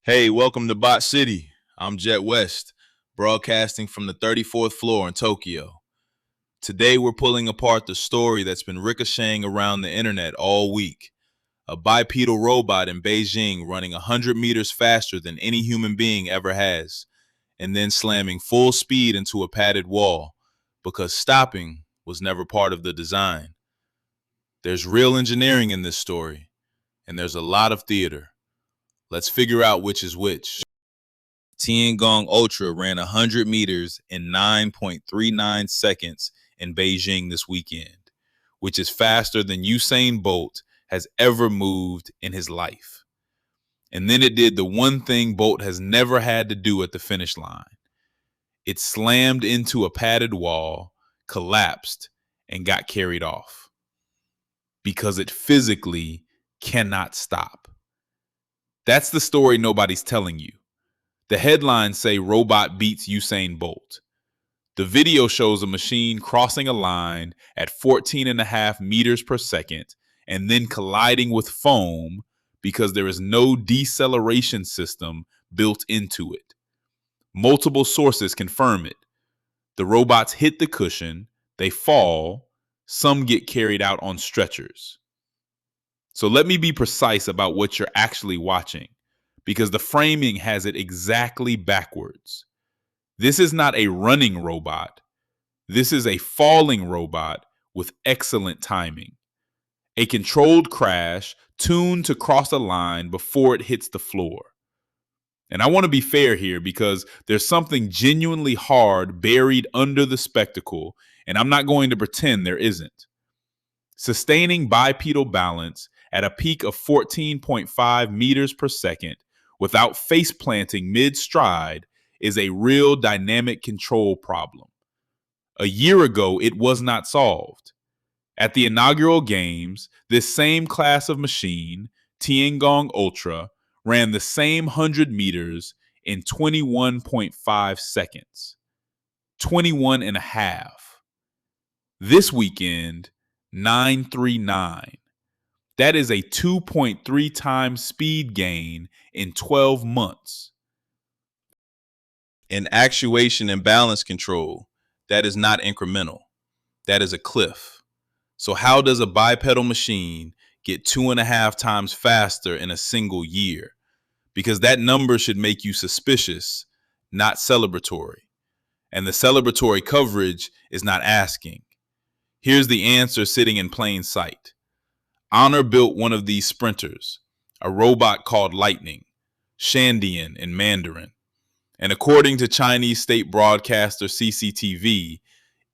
Hey, welcome to Bot City. I'm Jet West, broadcasting from the 34th floor in Tokyo. Today, we're pulling apart the story that's been ricocheting around the internet all week. A bipedal robot in Beijing running 100 meters faster than any human being ever has, and then slamming full speed into a padded wall because stopping was never part of the design. There's real engineering in this story, and there's a lot of theater. Let's figure out which is which. Tiangong Ultra ran 100 meters in 9.39 seconds in Beijing this weekend, which is faster than Usain Bolt has ever moved in his life. And then it did the one thing Bolt has never had to do at the finish line. It slammed into a padded wall, collapsed, and got carried off because it physically cannot stop. That's the story nobody's telling you. The headlines say robot beats Usain Bolt. The video shows a machine crossing a line at 14.5 meters per second and then colliding with foam because there is no deceleration system built into it. Multiple sources confirm it. The robots hit the cushion, they fall, some get carried out on stretchers. So let me be precise about what you're actually watching, because the framing has it exactly backwards. This is not a running robot. This is a falling robot with excellent timing. A controlled crash tuned to cross a line before it hits the floor. And I want to be fair here because there's something genuinely hard buried under the spectacle, and I'm not going to pretend there isn't. Sustaining bipedal balance at a peak of 14.5 meters per second without face planting mid-stride is a real dynamic control problem. A year ago, it was not solved. At the inaugural games, this same class of machine, Tiangong Ultra, ran the same 100 meters in 21.5 seconds. 21 and a half. This weekend, 939. That is a 2.3 times speed gain in 12 months. In actuation and balance control, that is not incremental. That is a cliff. So how does a bipedal machine get 2.5 times faster in a single year? Because that number should make you suspicious, not celebratory. And the celebratory coverage is not asking. Here's the answer sitting in plain sight. Honor built one of these sprinters, a robot called Lightning, Shandian in Mandarin. And according to Chinese state broadcaster CCTV,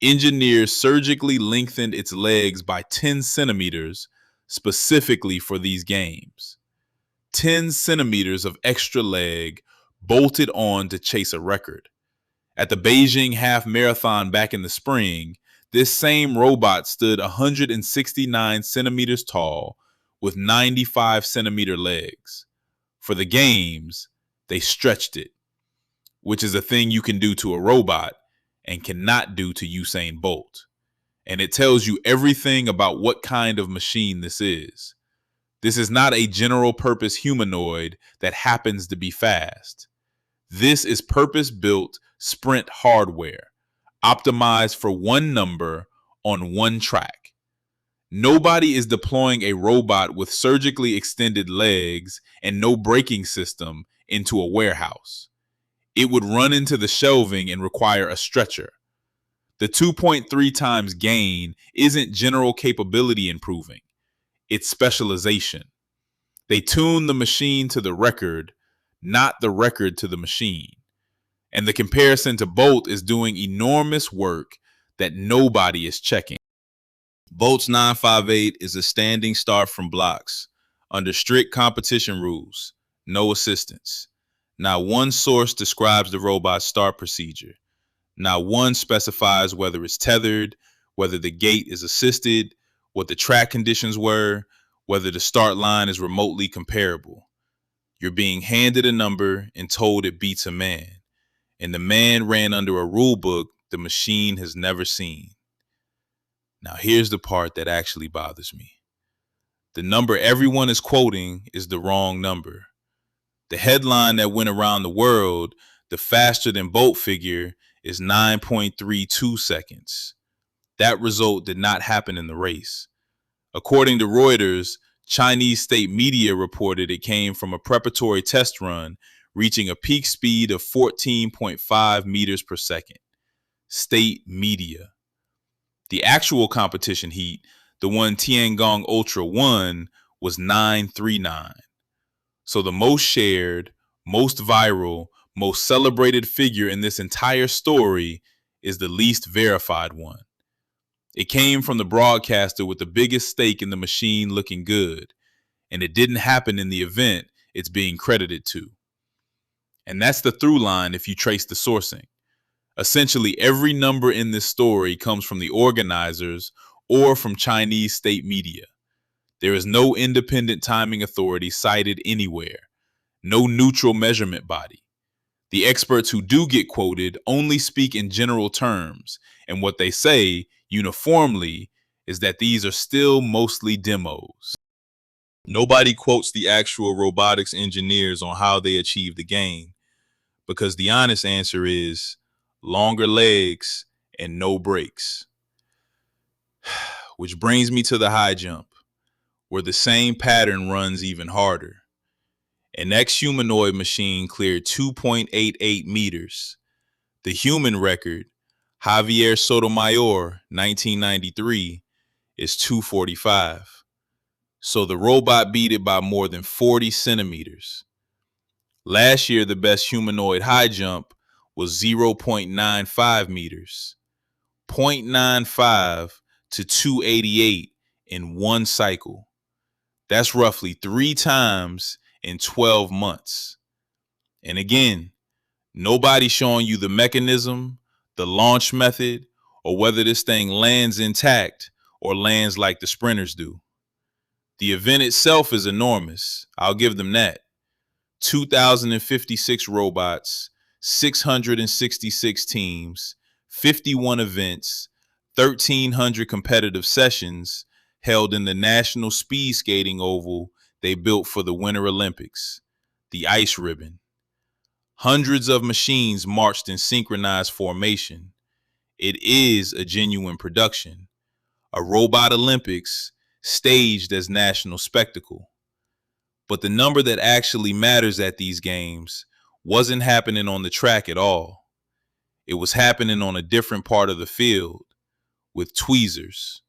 engineers surgically lengthened its legs by 10 centimeters specifically for these games. 10 centimeters of extra leg bolted on to chase a record. At the Beijing half marathon back in the spring, this same robot stood 169 centimeters tall with 95 centimeter legs. For the games, they stretched it, which is a thing you can do to a robot and cannot do to Usain Bolt. And it tells you everything about what kind of machine this is. This is not a general purpose humanoid that happens to be fast. This is purpose-built sprint hardware, optimized for one number on one track. Nobody is deploying a robot with surgically extended legs and no braking system into a warehouse. It would run into the shelving and require a stretcher. The 2.3 times gain isn't general capability improving, it's specialization. They tune the machine to the record, not the record to the machine. And the comparison to Bolt is doing enormous work that nobody is checking. Bolt's 958 is a standing start from blocks under strict competition rules, no assistance. Not one source describes the robot's start procedure. Not one specifies whether it's tethered, whether the gate is assisted, what the track conditions were, whether the start line is remotely comparable. You're being handed a number and told it beats a man. And the man ran under a rule book the machine has never seen. Now, here's the part that actually bothers me. The number everyone is quoting is the wrong number. The headline that went around the world, the faster than Bolt figure is 9.32 seconds. That result did not happen in the race. According to Reuters, Chinese state media reported it came from a preparatory test run, reaching a peak speed of 14.5 meters per second. State media. The actual competition heat, the one Tiangong Ultra won, was 939. So the most shared, most viral, most celebrated figure in this entire story is the least verified one. It came from the broadcaster with the biggest stake in the machine looking good, and it didn't happen in the event it's being credited to. And that's the through line if you trace the sourcing. Essentially, every number in this story comes from the organizers or from Chinese state media. There is no independent timing authority cited anywhere, no neutral measurement body. The experts who do get quoted only speak in general terms, and what they say uniformly is that these are still mostly demos. Nobody quotes the actual robotics engineers on how they achieved the gain, because the honest answer is longer legs and no brakes. Which brings me to the high jump, where the same pattern runs even harder. An ex-humanoid machine cleared 2.88 meters. The human record, Javier Sotomayor, 1993, is 245. So the robot beat it by more than 40 centimeters. Last year, the best humanoid high jump was 0.95 meters. 0.95 to 288 in one cycle. That's roughly 3 times in 12 months. And again, nobody's showing you the mechanism, the launch method, or whether this thing lands intact or lands like the sprinters do. The event itself is enormous. I'll give them that. 2,056 robots, 666 teams, 51 events, 1,300 competitive sessions held in the National Speed Skating Oval they built for the Winter Olympics, the ice ribbon. Hundreds of machines marched in synchronized formation. It is a genuine production, a robot Olympics staged as national spectacle. But the number that actually matters at these games wasn't happening on the track at all. It was happening on a different part of the field with tweezers.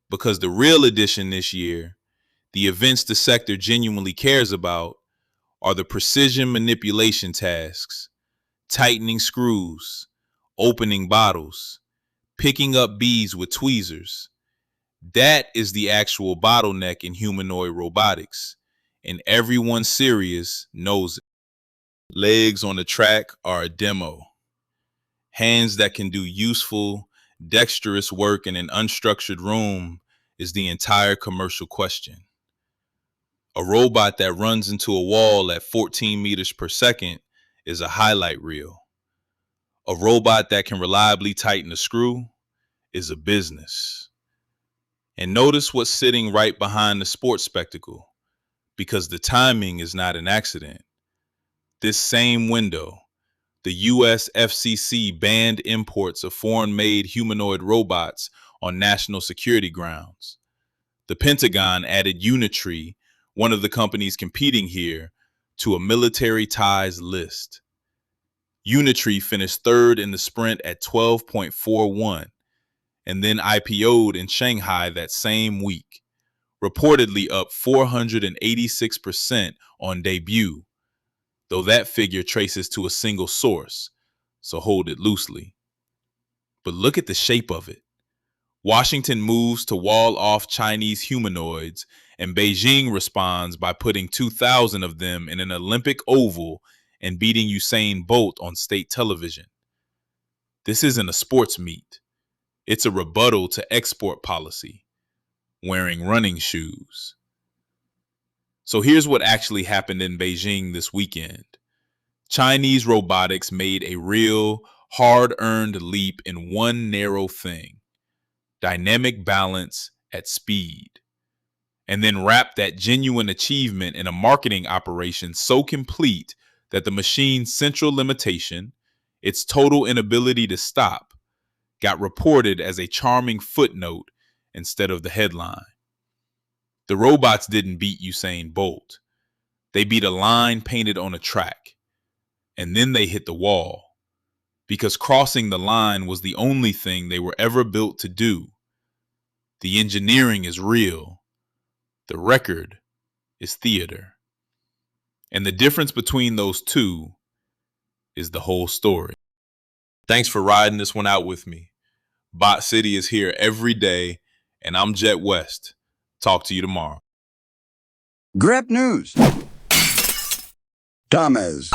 Because the real addition this year, the events the sector genuinely cares about, are the precision manipulation tasks, tightening screws, opening bottles, picking up beads with tweezers. That is the actual bottleneck in humanoid robotics, and everyone serious knows it. Legs on the track are a demo. Hands that can do useful, dexterous work in an unstructured room is the entire commercial question. A robot that runs into a wall at 14 meters per second is a highlight reel. A robot that can reliably tighten a screw is a business. And notice what's sitting right behind the sports spectacle, because the timing is not an accident. This same window, the US FCC banned imports of foreign-made humanoid robots on national security grounds. The Pentagon added Unitree, one of the companies competing here, to a military ties list. Unitree finished third in the sprint at 12.41 and then IPO'd in Shanghai that same week, reportedly up 486% on debut, though that figure traces to a single source, so hold it loosely. But look at the shape of it. Washington moves to wall off Chinese humanoids, and Beijing responds by putting 2,000 of them in an Olympic oval and beating Usain Bolt on state television. This isn't a sports meet. It's a rebuttal to export policy, wearing running shoes. So here's what actually happened in Beijing this weekend. Chinese robotics made a real, hard-earned leap in one narrow thing: dynamic balance at speed. and then wrapped that genuine achievement in a marketing operation so complete that the machine's central limitation, its total inability to stop, got reported as a charming footnote instead of the headline. The robots didn't beat Usain Bolt. They beat a line painted on a track. And then they hit the wall, because crossing the line was the only thing they were ever built to do. The engineering is real. The record is theater. And the difference between those two is the whole story. Thanks for riding this one out with me. Bot City is here every day, and I'm Jet West. Talk to you tomorrow. Grab news. Thomas.